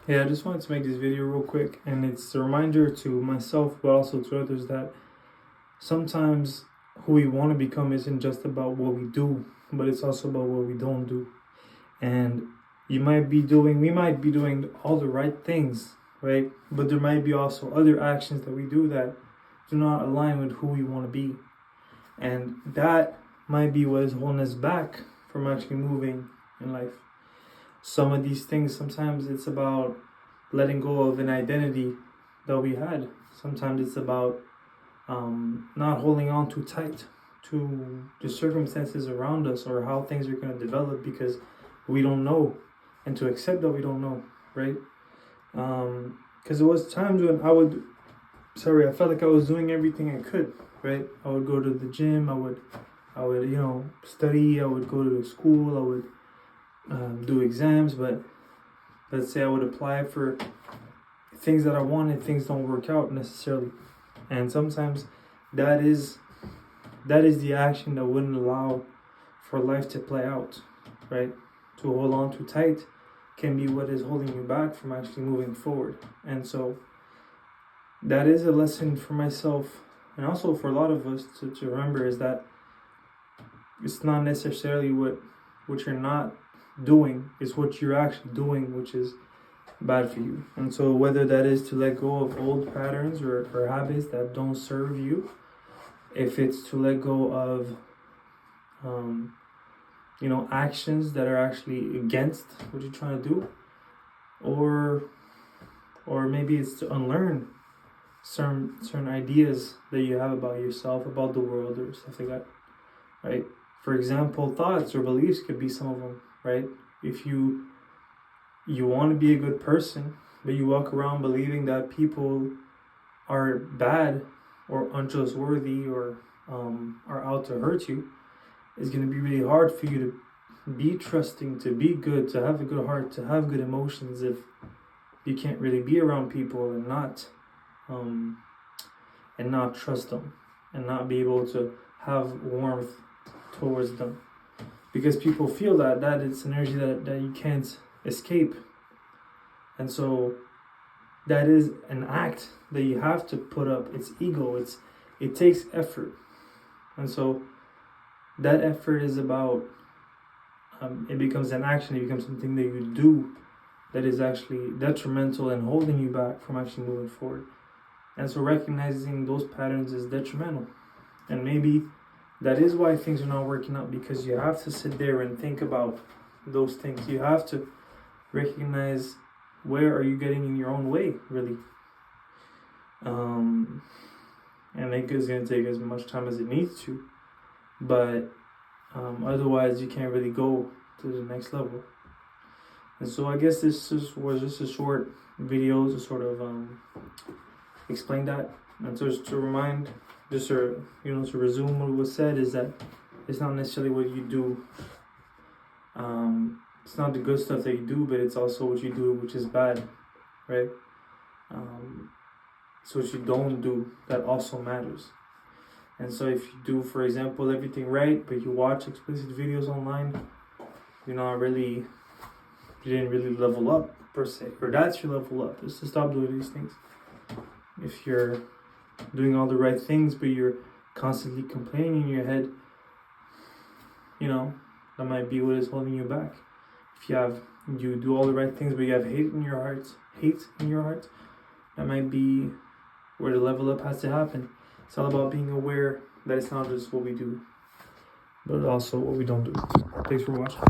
Yeah, I just wanted to make this video real quick, and it's a reminder to myself, but also to others, that sometimes who we want to become isn't just about what we do, but it's also about what we don't do. And we might be doing all the right things, right? But there might be also other actions that we do that do not align with who we want to be. And that might be what is holding us back from actually moving in life. Some of these things, sometimes it's about letting go of an identity that we had. Sometimes it's about not holding on too tight to the circumstances around us or how things are going to develop, because we don't know, and to accept that we don't know, right? Because there was times when I felt like I was doing everything I could, right? I would go to the gym, I would study, I would go to school, I would do exams, but let's say I would apply for things that I wanted, things don't work out necessarily. And sometimes that is the action that wouldn't allow for life to play out, right? To hold on too tight can be what is holding you back from actually moving forward. And so that is a lesson for myself, and also for a lot of us to remember, is that it's not necessarily what you're not doing, it's what you're actually doing which is bad for you. And so whether that is to let go of old patterns or habits that don't serve you, if it's to let go of actions that are actually against what you're trying to do, or maybe it's to unlearn certain ideas that you have about yourself, about the world, or stuff like that, right? For example, thoughts or beliefs could be some of them, right? If you want to be a good person, but you walk around believing that people are bad or untrustworthy or are out to hurt you, it's going to be really hard for you to be trusting, to be good, to have a good heart, to have good emotions, if you can't really be around people and not trust them, and not be able to have warmth towards them, because people feel that it's an energy that you can't escape. And so that is an act that you have to put up. It's ego, it takes effort. And so that effort is about it becomes an action, it becomes something that you do that is actually detrimental and holding you back from actually moving forward. And so recognizing those patterns is detrimental. And maybe that is why things are not working out, because you have to sit there and think about those things. You have to recognize, where are you getting in your own way, really? And it is going to take as much time as it needs to, but otherwise you can't really go to the next level. And so I guess this was just a short video to sort of explain that, and just to remind, just to resume what was said, is that it's not necessarily what you do. It's not the good stuff that you do, but it's also what you do which is bad, right? It's what you don't do that also matters. And so if you do, for example, everything right, but you watch explicit videos online, you didn't really level up per se, or that's your level up, is to stop doing these things. If you're doing all the right things, but you're constantly complaining in your head, that might be what is holding you back. If you do all the right things, but you have hate in your heart, that might be where the level up has to happen. It's all about being aware that it's not just what we do, but also what we don't do. Thanks for watching.